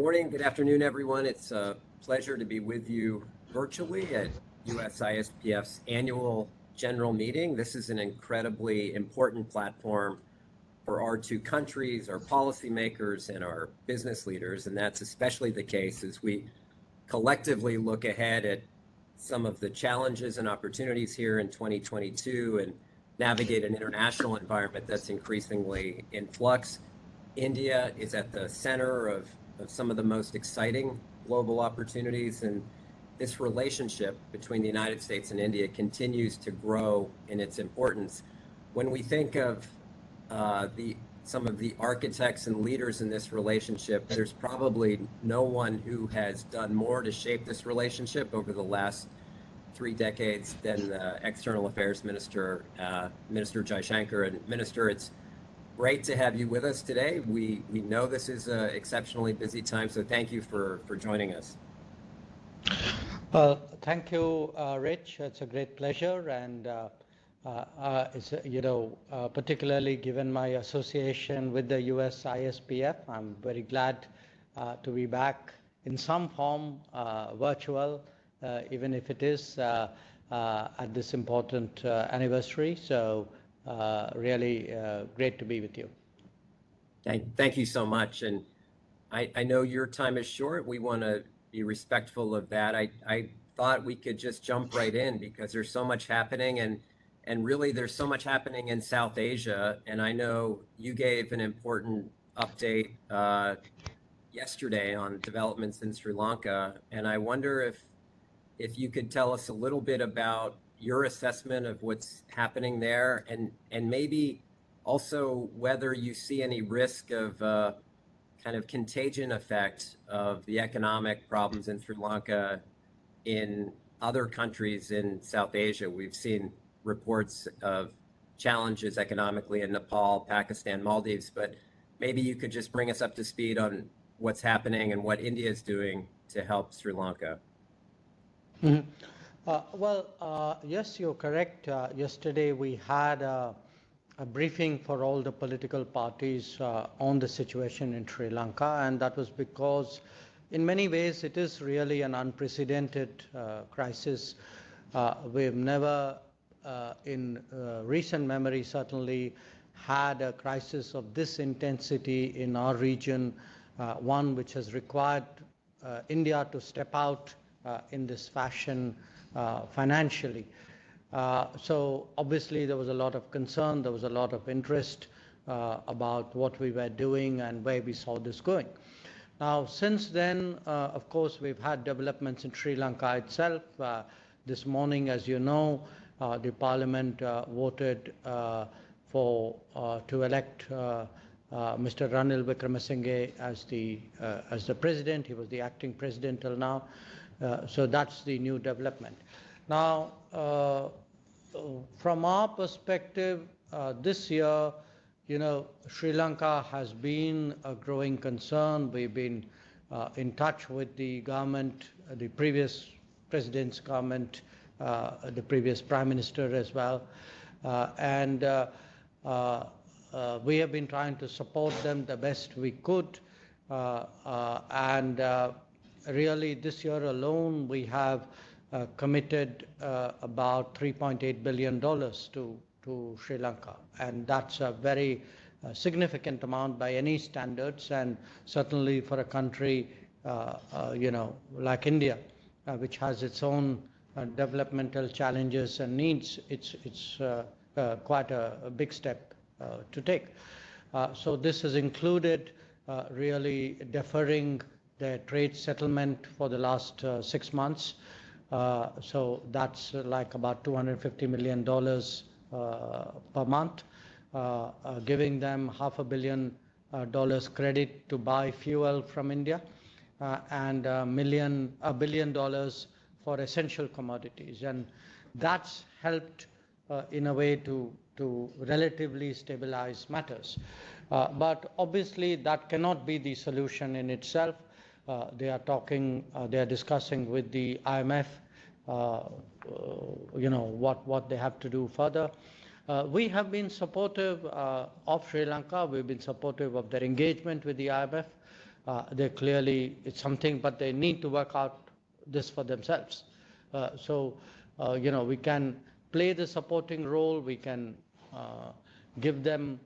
morning, good afternoon, everyone. It's a pleasure to be with you virtually at USISPF's annual general meeting. This is an incredibly important platform for our two countries, our policymakers, and our business leaders, and that's especially the case as we collectively look ahead at some of the challenges and opportunities here in 2022 and navigate an international environment that's increasingly in flux. India is at the center of some of the most exciting global opportunities, and this relationship between the United States and India continues to grow in its importance. When we think of some of the architects and leaders in this relationship, there's probably no one who has done more to shape this relationship over the last 3 decades than the External Affairs Minister, Minister Jaishankar. And Minister, it's great to have you with us today. We know this is an exceptionally busy time, so thank you for joining us. Well, thank you, Rich. It's a great pleasure, and it's, particularly given my association with the USISPF, I'm very glad to be back in some form, virtual, even if it is at this important anniversary. So really great to be with you. Thank you so much. And I know your time is short. We want to be respectful of that. I thought we could just jump right in because there's so much happening, and really there's so much happening in South Asia. And I know you gave an important update yesterday on developments in Sri Lanka. And I wonder if you could tell us a little bit about your assessment of what's happening there, and maybe also whether you see any risk of kind of contagion effect of the economic problems in Sri Lanka in other countries in South Asia. We've seen reports of challenges economically in Nepal, Pakistan, Maldives, but maybe you could just bring us up to speed on what's happening and what India is doing to help Sri Lanka. Mm-hmm. Yes, you're correct. Yesterday we had a briefing for all the political parties on the situation in Sri Lanka, and that was because in many ways it is really an unprecedented crisis. We've never in recent memory certainly had a crisis of this intensity in our region, one which has required India to step out in this fashion financially. So obviously there was a lot of concern, there was a lot of interest about what we were doing and where we saw this going. Now since then, of course, we've had developments in Sri Lanka itself. This morning, as you know, the parliament voted to elect Mr. Ranil Wickremesinghe as the president. He was the acting president till now. So that's the new development. Now, from our perspective, this year, Sri Lanka has been a growing concern. We've been in touch with the government, the previous president's government, the previous prime minister as well. And we have been trying to support them the best we could. Really, this year alone, we have committed about $3.8 billion to Sri Lanka. And that's a very significant amount by any standards, and certainly for a country, like India, which has its own developmental challenges and needs, it's quite a big step to take. So this has included really deferring the trade settlement for the last 6 months. So that's like about $250 million per month, giving them $500 million credit to buy fuel from India, and $1 billion for essential commodities. And that's helped in a way to relatively stabilize matters. But obviously that cannot be the solution in itself. They are discussing with the IMF, what they have to do further. We have been supportive of Sri Lanka. We've been supportive of their engagement with the IMF. They clearly, it's something, but they need to work out this for themselves. We can play the supporting role. We can give them,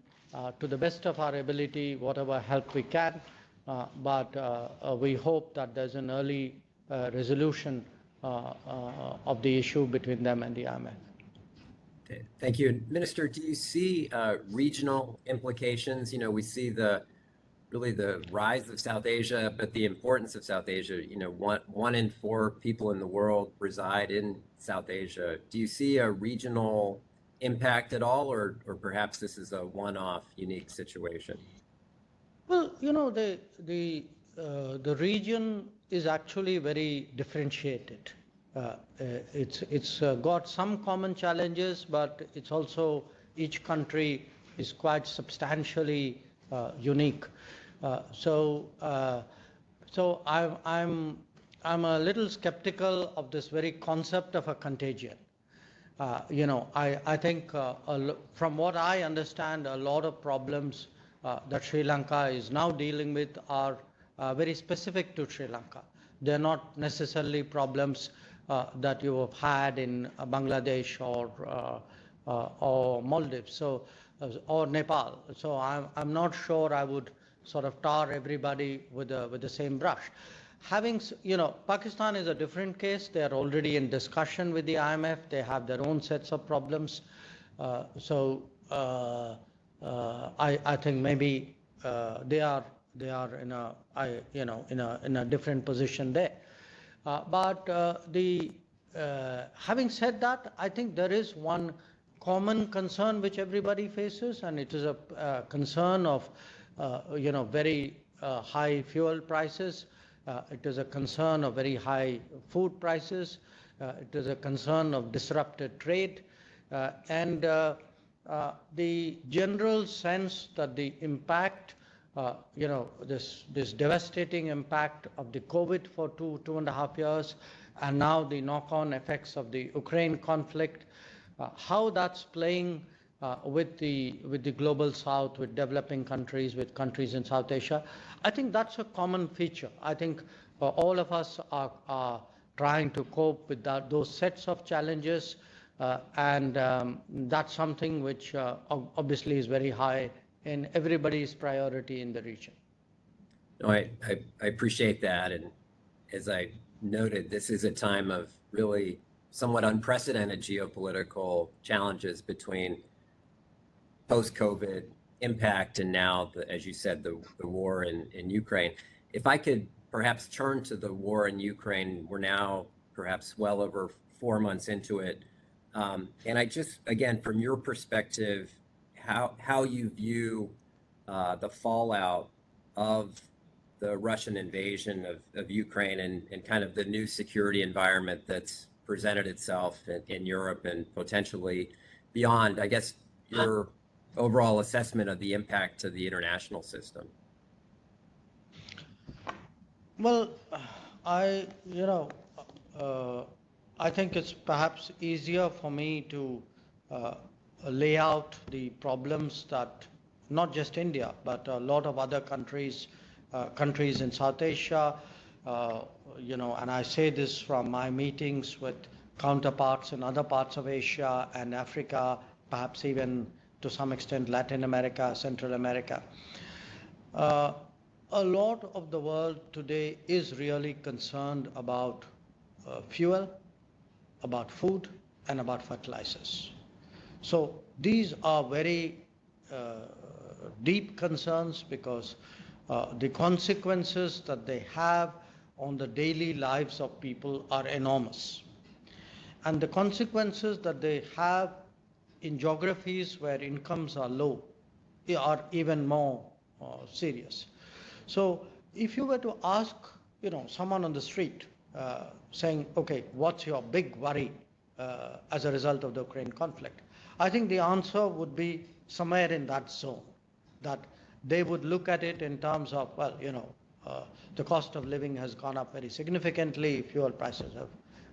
to the best of our ability, whatever help we can. But we hope that there's an early resolution of the issue between them and the IMF. Okay, thank you. Minister, do you see regional implications? We see really the rise of South Asia, but the importance of South Asia. One in 4 people in the world reside in South Asia. Do you see a regional impact at all, or perhaps this is a one-off, unique situation? Well, the region is actually very differentiated. It's got some common challenges, but it's also, each country is quite substantially unique. So I'm a little skeptical of this very concept of a contagion. I think from what I understand, a lot of problems that Sri Lanka is now dealing with are very specific to Sri Lanka. They're not necessarily problems that you have had in Bangladesh or Maldives, or Nepal. So I'm not sure I would sort of tar everybody with the same brush. Pakistan is a different case. They are already in discussion with the IMF. They have their own sets of problems. I think maybe they are in a different position there. But having said that, I think there is one common concern which everybody faces, and it is a concern of very high fuel prices. It is a concern of very high food prices. It is a concern of disrupted trade, and the general sense that the impact, this devastating impact of the COVID for 2.5 years, and now the knock-on effects of the Ukraine conflict, how that's playing with the global South, with developing countries, with countries in South Asia. I think that's a common feature. I think all of us are trying to cope with those sets of challenges, and that's something which obviously is very high in everybody's priority in the region. No, I appreciate that, and as I noted, this is a time of really somewhat unprecedented geopolitical challenges between post-COVID impact and now, as you said, the war in Ukraine. If I could perhaps turn to the war in Ukraine, we're now perhaps well over 4 months into it. And I just, again, from your perspective, how you view the fallout of the Russian invasion of Ukraine and kind of the new security environment that's presented itself in Europe and potentially beyond. I guess your overall assessment of the impact to the international system. Well, I think it's perhaps easier for me to lay out the problems that not just India, but a lot of other countries in South Asia, and I say this from my meetings with counterparts in other parts of Asia and Africa, perhaps even to some extent Latin America, Central America. A lot of the world today is really concerned about fuel, about food, and about fertilizers. So these are very deep concerns because the consequences that they have on the daily lives of people are enormous. And the consequences that they have in geographies where incomes are low are even more serious. So if you were to ask, someone on the street saying, okay, what's your big worry as a result of the Ukraine conflict? I think the answer would be somewhere in that zone, that they would look at it in terms of, the cost of living has gone up very significantly, fuel prices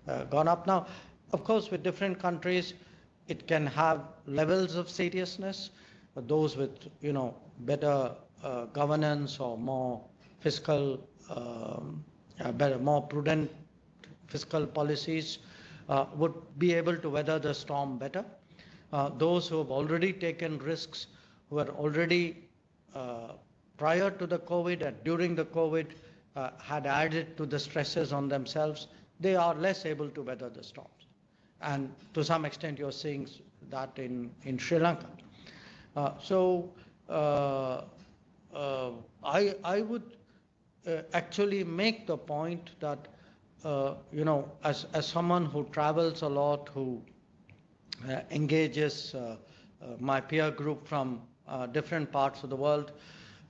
have gone up. Now, of course, with different countries, it can have levels of seriousness. Those with, better governance or more fiscal, better, more prudent fiscal policies would be able to weather the storm better. Those who have already taken risks, who are already prior to the COVID and during the COVID had added to the stresses on themselves, they are less able to weather the storms. And to some extent, you're seeing that in Sri Lanka. I would actually make the point that, as someone who travels a lot, who engages my peer group from different parts of the world,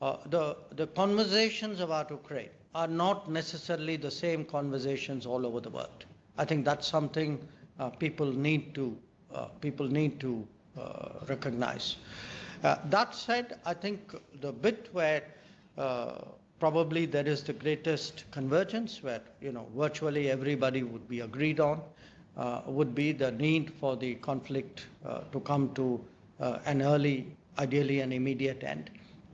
the conversations about Ukraine are not necessarily the same conversations all over the world. I think that's something people need to recognize. That said, I think the bit where probably there is the greatest convergence, where virtually everybody would be agreed on, would be the need for the conflict to come to an early, ideally an immediate end,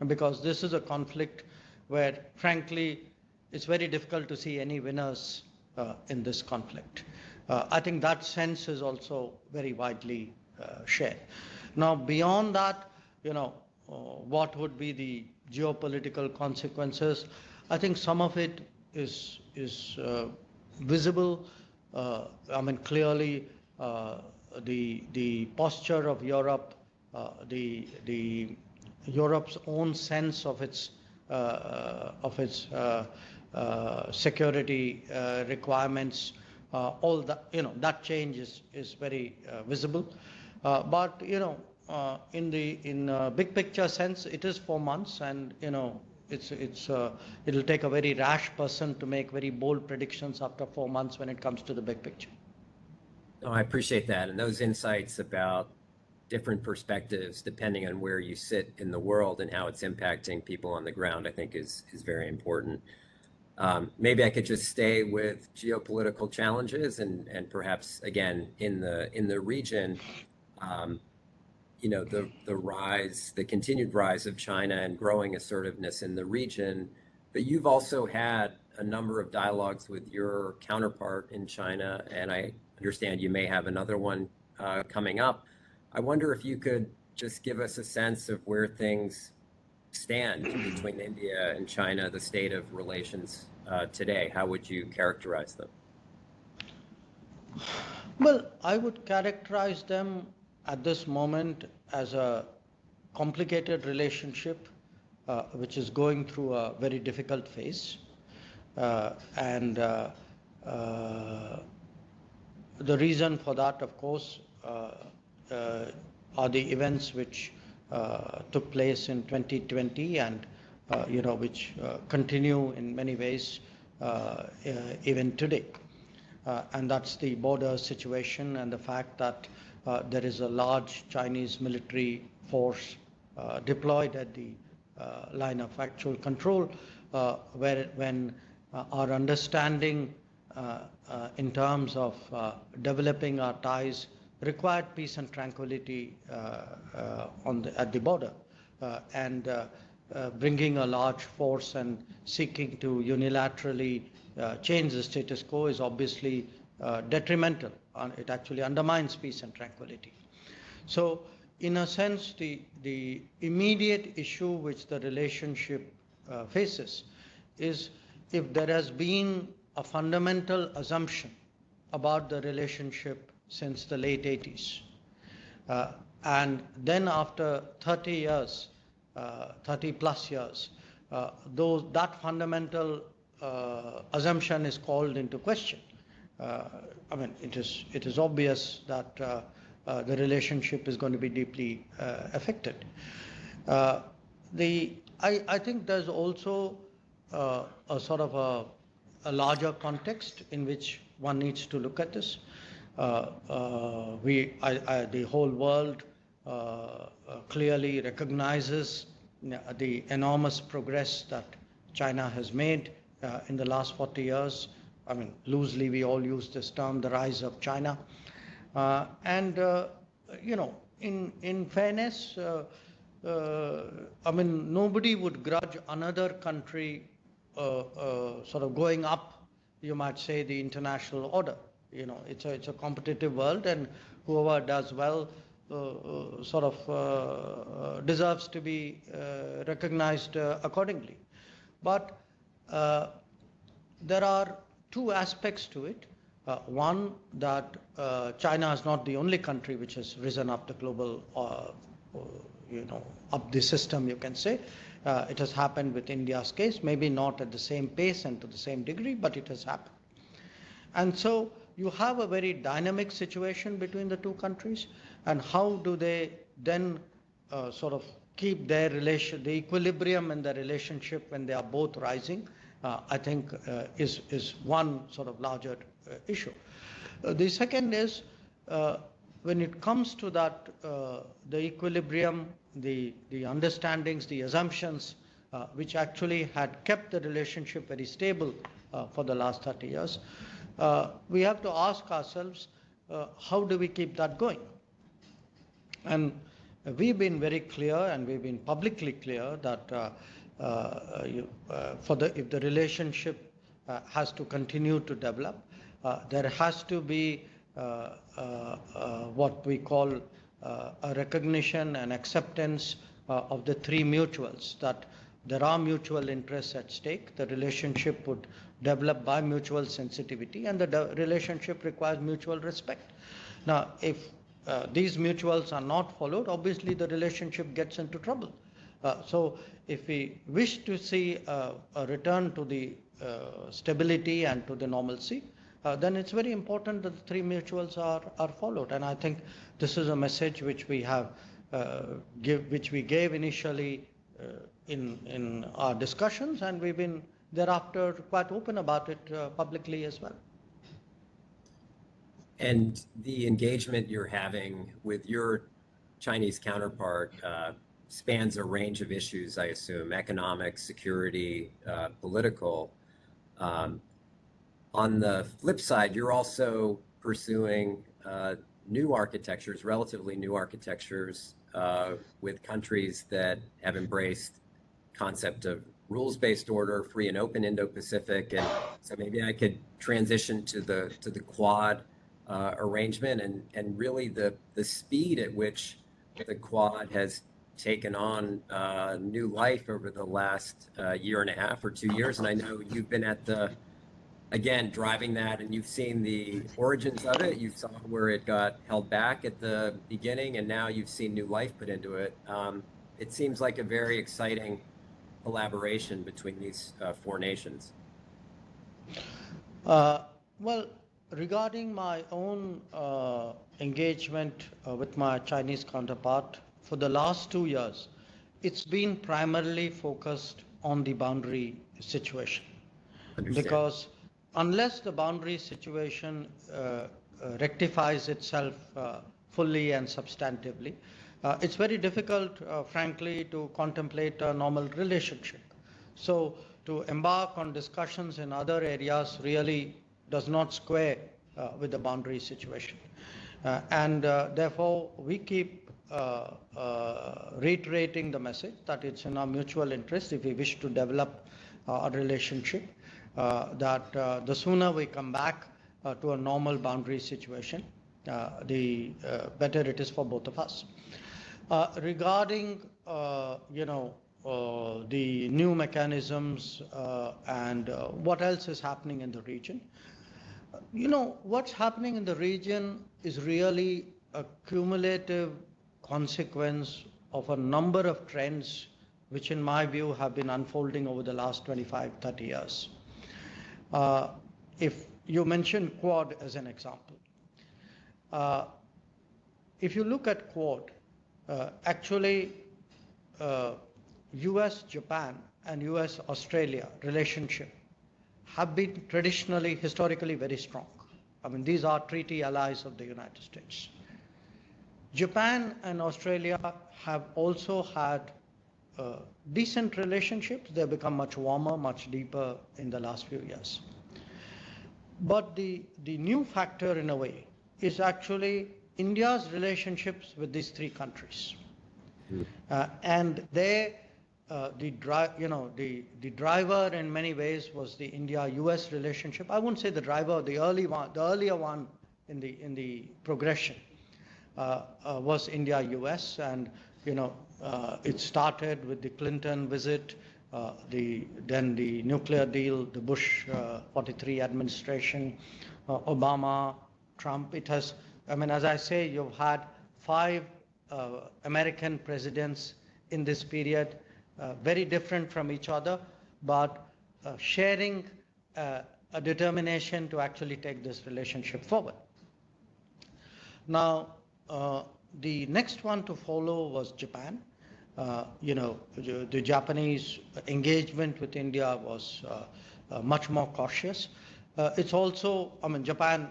because this is a conflict where, frankly, it's very difficult to see any winners in this conflict. I think that sense is also very widely shared. Now, beyond that, what would be the geopolitical consequences? I think some of it is visible. Clearly, the posture of Europe, the Europe's own sense of its security requirements, all that, that change is very visible. But in the big picture sense, it is 4 months, and it'll take a very rash person to make very bold predictions after 4 months when it comes to the big picture. No, I appreciate that, and those insights about different perspectives depending on where you sit in the world and how it's impacting people on the ground, I think is very important. Maybe I could just stay with geopolitical challenges and perhaps again in the region. The continued rise of China and growing assertiveness in the region, but you've also had a number of dialogues with your counterpart in China, and I understand you may have another one coming up. I wonder if you could just give us a sense of where things stand between India and China, the state of relations today. How would you characterize them? Well, I would characterize them at this moment as a complicated relationship which is going through a very difficult phase. The reason for that, of course, are the events which took place in 2020 and which continue in many ways even today. And that's the border situation and the fact that there is a large Chinese military force deployed at the line of actual control, when our understanding in terms of developing our ties required peace and tranquility at the border, and bringing a large force and seeking to unilaterally change the status quo is obviously detrimental. It actually undermines peace and tranquility. So, in a sense, the immediate issue which the relationship faces is if there has been a fundamental assumption about the relationship since the late 80s. And then after 30 years, 30 plus years, that fundamental assumption is called into question. It is obvious that the relationship is going to be deeply affected. I think there's also a sort of a larger context in which one needs to look at this. The whole world clearly recognizes the enormous progress that China has made in the last 40 years. Loosely we all use this term, the rise of China. In fairness, nobody would grudge another country sort of going up, you might say, the international order. You know, it's a competitive world, and whoever does well deserves to be recognized accordingly. But there are two aspects to it. One, that China is not the only country which has risen up the global, up the system, you can say. It has happened with India's case, maybe not at the same pace and to the same degree, but it has happened. And so you have a very dynamic situation between the two countries, and how do they then sort of keep their the equilibrium in the relationship when they are both rising, I think is one sort of larger issue. The second is when it comes to that, the equilibrium, the understandings, the assumptions, which actually had kept the relationship very stable for the last 30 years, we have to ask ourselves, how do we keep that going? And we've been very clear, and we've been publicly clear, that if the relationship has to continue to develop, there has to be what we call a recognition and acceptance of the three mutuals, that there are mutual interests at stake, the relationship would develop by mutual sensitivity, and the relationship requires mutual respect. Now, if these mutuals are not followed, obviously the relationship gets into trouble. So if we wish to see a return to the stability and to the normalcy, then it's very important that the three mutuals are followed. And I think this is a message which we have which we gave initially in our discussions, and we've been thereafter quite open about it publicly as well. And the engagement you're having with your Chinese counterpart spans a range of issues, I assume: economic, security, political. On the flip side, you're also pursuing new architectures, relatively new architectures, with countries that have embraced concept of rules-based order, free and open Indo-Pacific. And so maybe I could transition to the Quad arrangement, and really the speed at which the Quad has taken on new life over the last year and a half or 2 years. And I know you've been at again, driving that, and you've seen the origins of it. You saw where it got held back at the beginning, and now you've seen new life put into it. It seems like a very exciting collaboration between these four nations. Well, regarding my own engagement with my Chinese counterpart, for the last 2 years, it's been primarily focused on the boundary situation. Because unless the boundary situation rectifies itself fully and substantively, it's very difficult, frankly, to contemplate a normal relationship. So to embark on discussions in other areas really does not square with the boundary situation. And therefore, we keep reiterating the message that it's in our mutual interest, if we wish to develop a relationship, that the sooner we come back to a normal boundary situation, the better it is for both of us. Regarding the new mechanisms and what else is happening in the region, what's happening in the region is really a cumulative consequence of a number of trends which in my view have been unfolding over the last 25, 30 years. If you mentioned Quad as an example, if you look at Quad, actually US-Japan and US-Australia relationship have been traditionally, historically very strong. I mean, these are treaty allies of the United States. Japan and Australia have also had decent relationships. They've become much warmer, much deeper in the last few years. But the new factor, in a way, is actually India's relationships with these three countries. And there, the driver in many ways was the India-US relationship. I wouldn't say the driver, the earlier one in the progression was India-US, and it started with the Clinton visit, then the nuclear deal, the Bush 43 administration, Obama, Trump. It has, I mean, as I say, you've had 5 American presidents in this period, very different from each other, but sharing a determination to actually take this relationship forward. Now, the next one to follow was Japan. The Japanese engagement with India was much more cautious. It's also, I mean, Japan,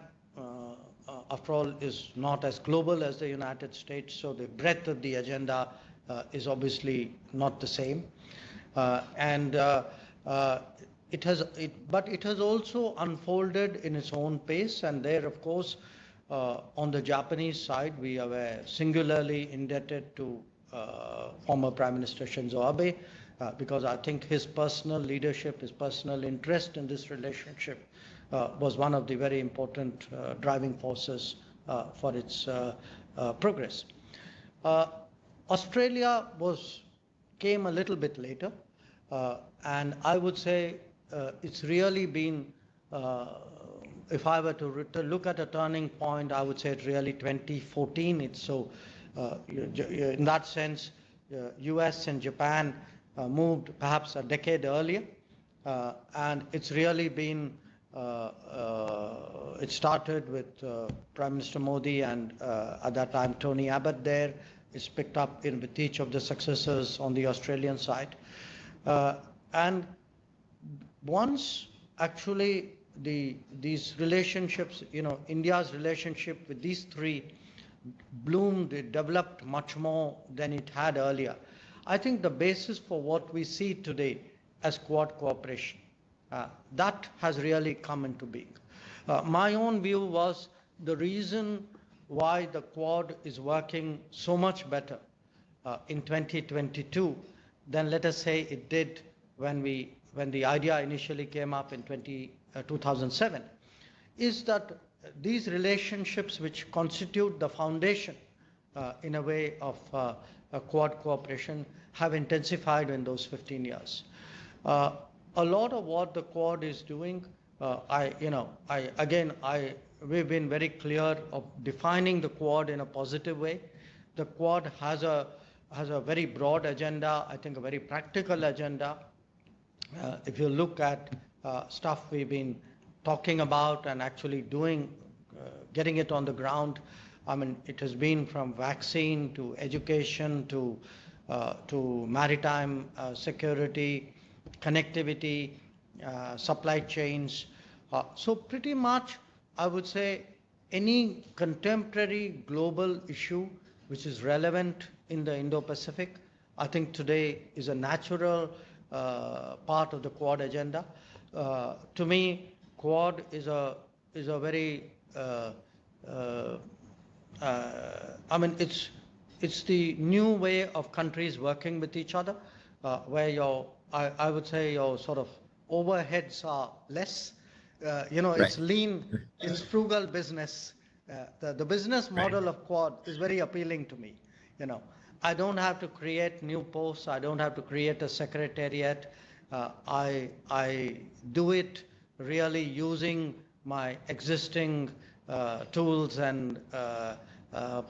after all, is not as global as the United States, so the breadth of the agenda is obviously not the same. But it has also unfolded in its own pace, and there, of course, on the Japanese side, we are singularly indebted to former Prime Minister Shinzo Abe, because I think his personal leadership, his personal interest in this relationship was one of the very important driving forces for its progress. Australia came a little bit later, and I would say it's really been, if I were to look at a turning point, I would say it's really 2014. It's so, in that sense, US and Japan moved perhaps a decade earlier, and it's really been, it started with Prime Minister Modi and at that time Tony Abbott there. It's picked up with each of the successors on the Australian side. And once actually these relationships, India's relationship with these 3 bloomed, it developed much more than it had earlier. I think the basis for what we see today as Quad cooperation, that has really come into being. My own view was the reason why the Quad is working so much better in 2022 than, let us say, it did when the idea initially came up in 2007, is that these relationships, which constitute the foundation in a way of Quad cooperation, have intensified in those 15 years. A lot of what the Quad is doing, we've been very clear of defining the Quad in a positive way. The Quad has a very broad agenda, I think a very practical agenda. If you look at stuff we've been talking about and actually doing, getting it on the ground, I mean, it has been from vaccine to education to maritime security, connectivity, supply chains. So pretty much, I would say, any contemporary global issue which is relevant in the Indo-Pacific, I think today is a natural part of the Quad agenda. To me, Quad is a very, I mean, it's the new way of countries working with each other, where I would say your sort of overheads are less. Right. It's lean, it's frugal business. The business model of Quad is very appealing to me. I don't have to create new posts. I don't have to create a secretariat. I do it really using my existing tools and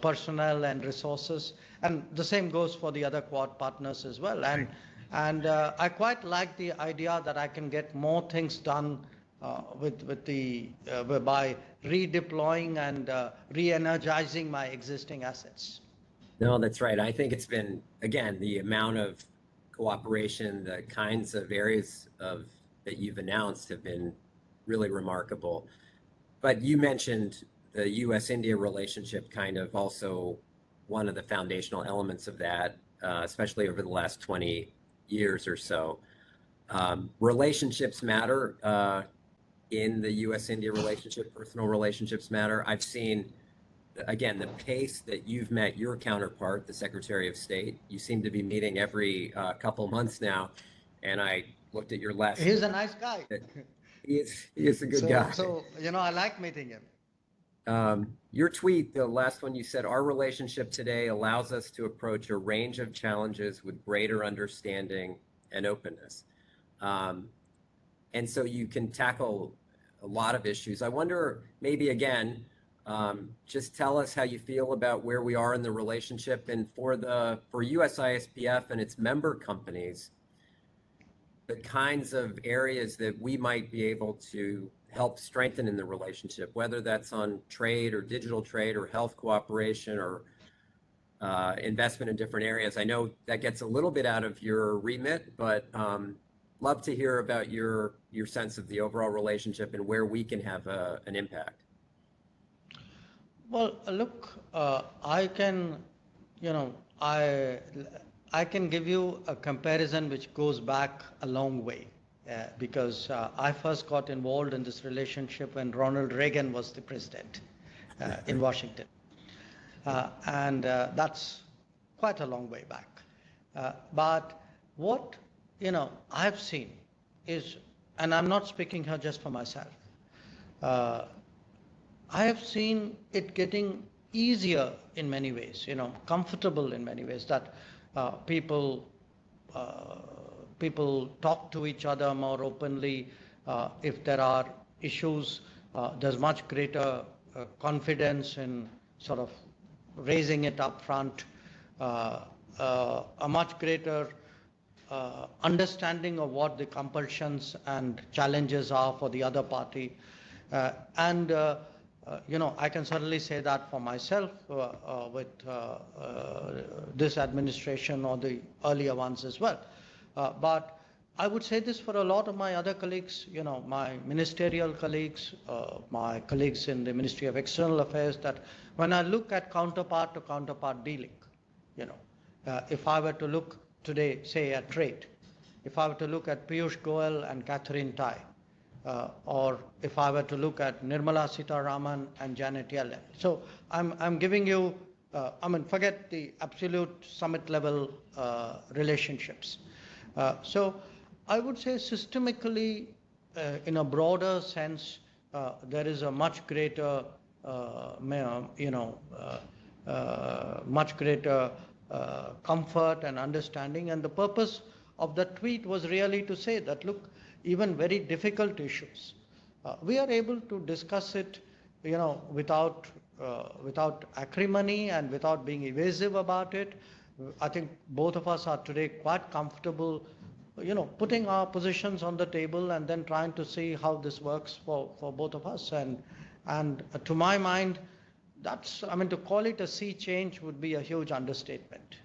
personnel and resources. And the same goes for the other Quad partners as well. And I quite like the idea that I can get more things done by redeploying and re-energizing my existing assets. No, that's right. I think it's been, again, the amount of cooperation, the kinds of areas that you've announced have been really remarkable. But you mentioned the U.S.-India relationship, kind of also one of the foundational elements of that, especially over the last 20 years or so. Relationships matter in the U.S.-India relationship, personal relationships matter. I've seen again, the pace that you've met your counterpart, the Secretary of State. You seem to be meeting every couple months now. And I looked at your last. He's a nice guy. He is a good guy. So, I like meeting him. Your tweet, the last one, you said, our relationship today allows us to approach a range of challenges with greater understanding and openness. And so you can tackle a lot of issues. I wonder, maybe again, just tell us how you feel about where we are in the relationship, and for USISPF and its member companies, the kinds of areas that we might be able to help strengthen in the relationship, whether that's on trade or digital trade or health cooperation or investment in different areas. I know that gets a little bit out of your remit, but love to hear about your sense of the overall relationship and where we can have an impact. Well, look, I can, I can give you a comparison which goes back a long way, because I first got involved in this relationship when Ronald Reagan was the president in Washington. And that's quite a long way back. But what, I've seen is, and I'm not speaking here just for myself, I have seen it getting easier in many ways, comfortable in many ways, that people talk to each other more openly. If there are issues, there's much greater confidence in sort of raising it up front, a much greater understanding of what the compulsions and challenges are for the other party. I can certainly say that for myself with this administration or the earlier ones as well. But I would say this for a lot of my other colleagues, my ministerial colleagues, my colleagues in the Ministry of External Affairs, that when I look at counterpart to counterpart dealing, if I were to look today, say, at trade, if I were to look at Piyush Goyal and Catherine Tai, or if I were to look at Nirmala Sitharaman and Janet Yellen. So I'm giving you, forget the absolute summit level relationships. So I would say systemically, in a broader sense, there is a much greater, much greater comfort and understanding. And the purpose of the tweet was really to say that, look, even very difficult issues, we are able to discuss it, without acrimony and without being evasive about it. I think both of us are today quite comfortable, putting our positions on the table and then trying to see how this works for both of us. And to my mind, that's, to call it a sea change would be a huge understatement.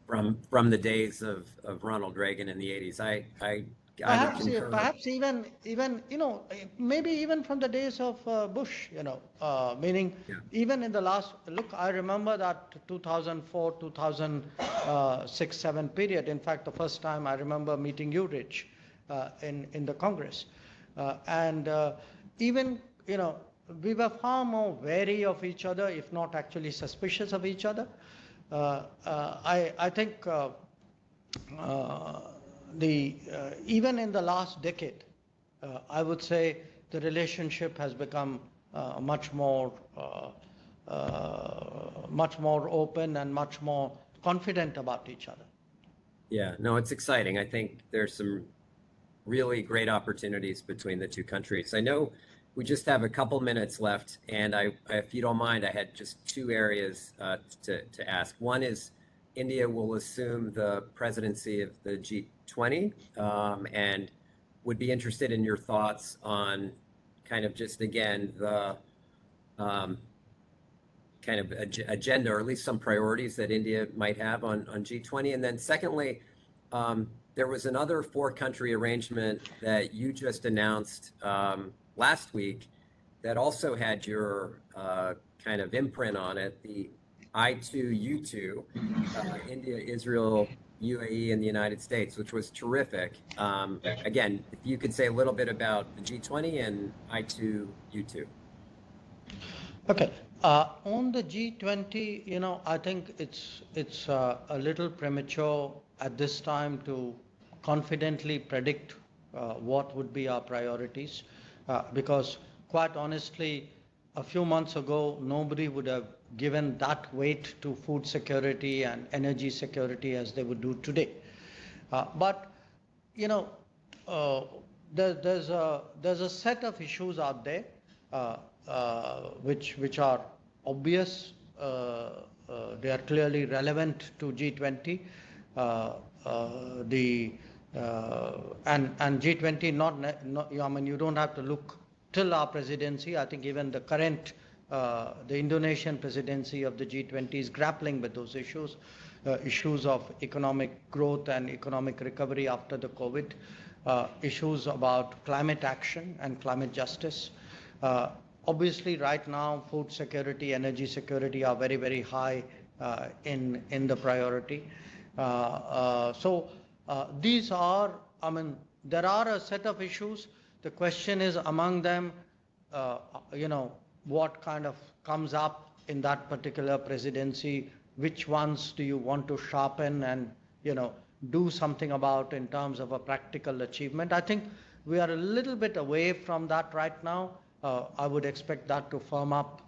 From the days of Ronald Reagan in the 80s, Perhaps even maybe even from the days of Bush, meaning even in the last, look, I remember that 2004, 2006, 7 period. In fact, the first time I remember meeting you, Rich, in the Congress. Even, we were far more wary of each other, if not actually suspicious of each other. I think even in the last decade, I would say the relationship has become much more open and much more confident about each other. Yeah, no, it's exciting. I think there's some really great opportunities between the two countries. I know we just have a couple minutes left, and if you don't mind, I had just two areas to ask. One is, India will assume the presidency of the G20, and would be interested in your thoughts on kind of just, again, the kind of agenda, or at least some priorities that India might have on G20. And then secondly, there was another 4-country arrangement that you just announced last week that also had your kind of imprint on it, the I2U2, India, Israel, UAE, and the United States, which was terrific. Again, if you could say a little bit about the G20 and I2U2. Okay. On the G20, I think it's a little premature at this time to confidently predict what would be our priorities, because quite honestly, a few months ago, nobody would have given that weight to food security and energy security as they would do today. But you know, uh, there's a set of issues out there uh, which are obvious. They are clearly relevant to G20. Uh, the and G20 not I mean, you don't have to look till our presidency. I think even the current the Indonesian presidency of the G20 is grappling with those issues. Issues of economic growth and economic recovery after the COVID, issues about climate action and climate justice. Obviously, right now, food security, energy security are very, very high in the priority. These are, I mean, there are a set of issues. The question is among them, what kind of comes up in that particular presidency, which ones do you want to sharpen and do something about in terms of a practical achievement. I think we are a little bit away from that right now. I would expect that to firm up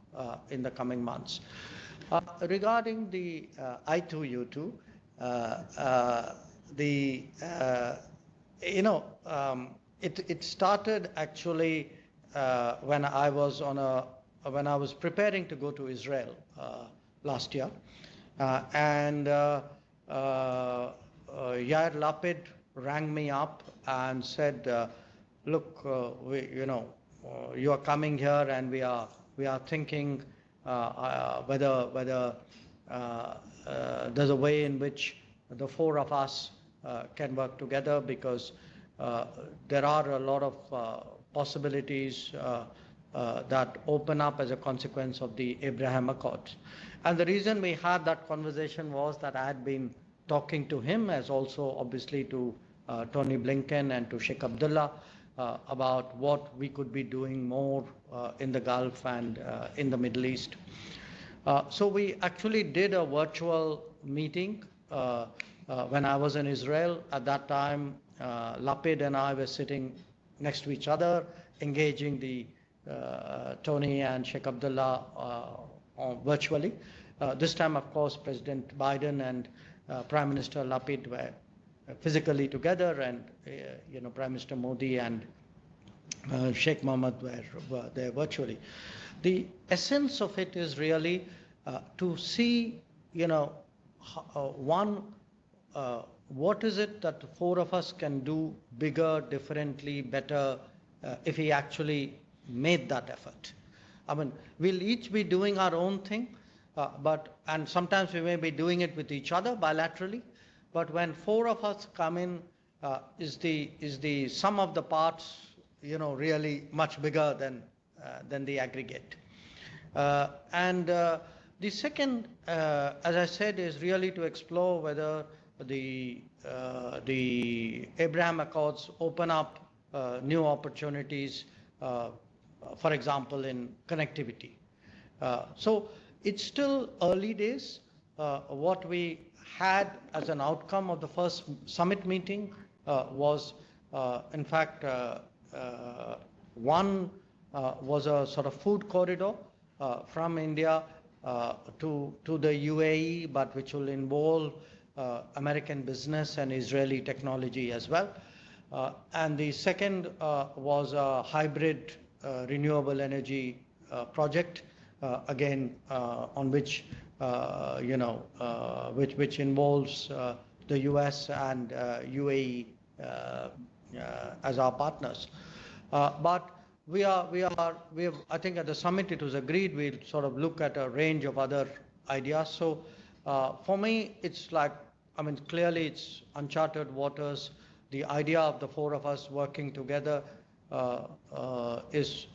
in the coming months. Regarding the I2U2, it started actually when I was preparing to go to Israel last year, and Yair Lapid rang me up and said, "Look, you are coming here, and we are thinking whether there's a way in which the four of us can work together, because there are a lot of possibilities that open up as a consequence of the Abraham Accords." And the reason we had that conversation was that I had been talking to him, as also obviously to Tony Blinken and to Sheikh Abdullah, about what we could be doing more in the Gulf and in the Middle East. So we actually did a virtual meeting when I was in Israel. At that time, Lapid and I were sitting next to each other, engaging the Tony and Sheikh Abdullah virtually. This time, of course, President Biden and Prime Minister Lapid were physically together, and Prime Minister Modi and Sheikh Mohammed were there virtually. The essence of it is really to see, what is it that the four of us can do bigger, differently, better, if we actually made that effort. I mean, we'll each be doing our own thing, and sometimes we may be doing it with each other bilaterally, but when four of us come in, is the sum of the parts, really much bigger than the aggregate. And the second, as I said, is really to explore whether the Abraham Accords open up new opportunities, for example, in connectivity. So it's still early days. What we had as an outcome of the first summit meeting was, in fact, one was a sort of food corridor from India to the UAE, but which will involve American business and Israeli technology as well. And the second was a hybrid renewable energy project, again, on which which involves the US and UAE as our partners. But we have, I think at the summit it was agreed we'll sort of look at a range of other ideas. So for me, it's like, I mean, clearly it's uncharted waters. The idea of the four of us working together is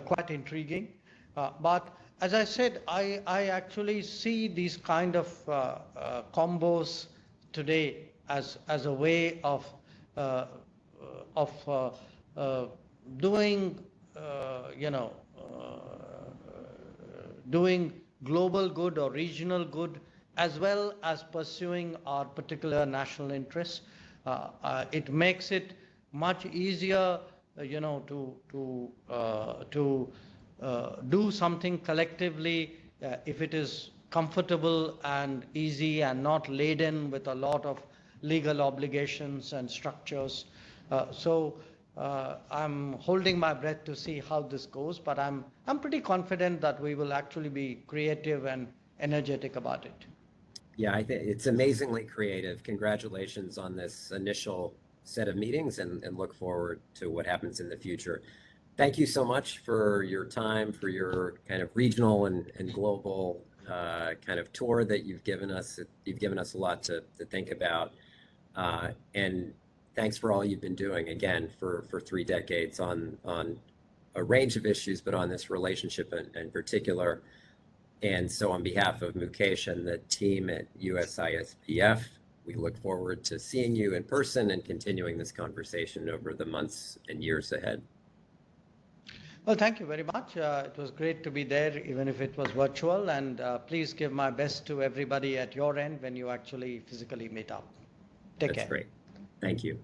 quite intriguing. But as I said, I actually see these kind of combos today as a way of doing doing global good or regional good, as well as pursuing our particular national interests. It makes it much easier, to do something collectively if it is comfortable and easy and not laden with a lot of legal obligations and structures. I'm holding my breath to see how this goes, but I'm pretty confident that we will actually be creative and energetic about it. Yeah, I think it's amazingly creative. Congratulations on this initial set of meetings and look forward to what happens in the future. Thank you so much for your time, for your kind of regional and global kind of tour that you've given us. You've given us a lot to think about. And thanks for all you've been doing, again, for 3 decades on a range of issues, but on this relationship in particular. And so on behalf of Mukesh and the team at USISPF, we look forward to seeing you in person and continuing this conversation over the months and years ahead. Well, thank you very much. It was great to be there, even if it was virtual. And please give my best to everybody at your end when you actually physically meet up. Take care. That's great. Thank you.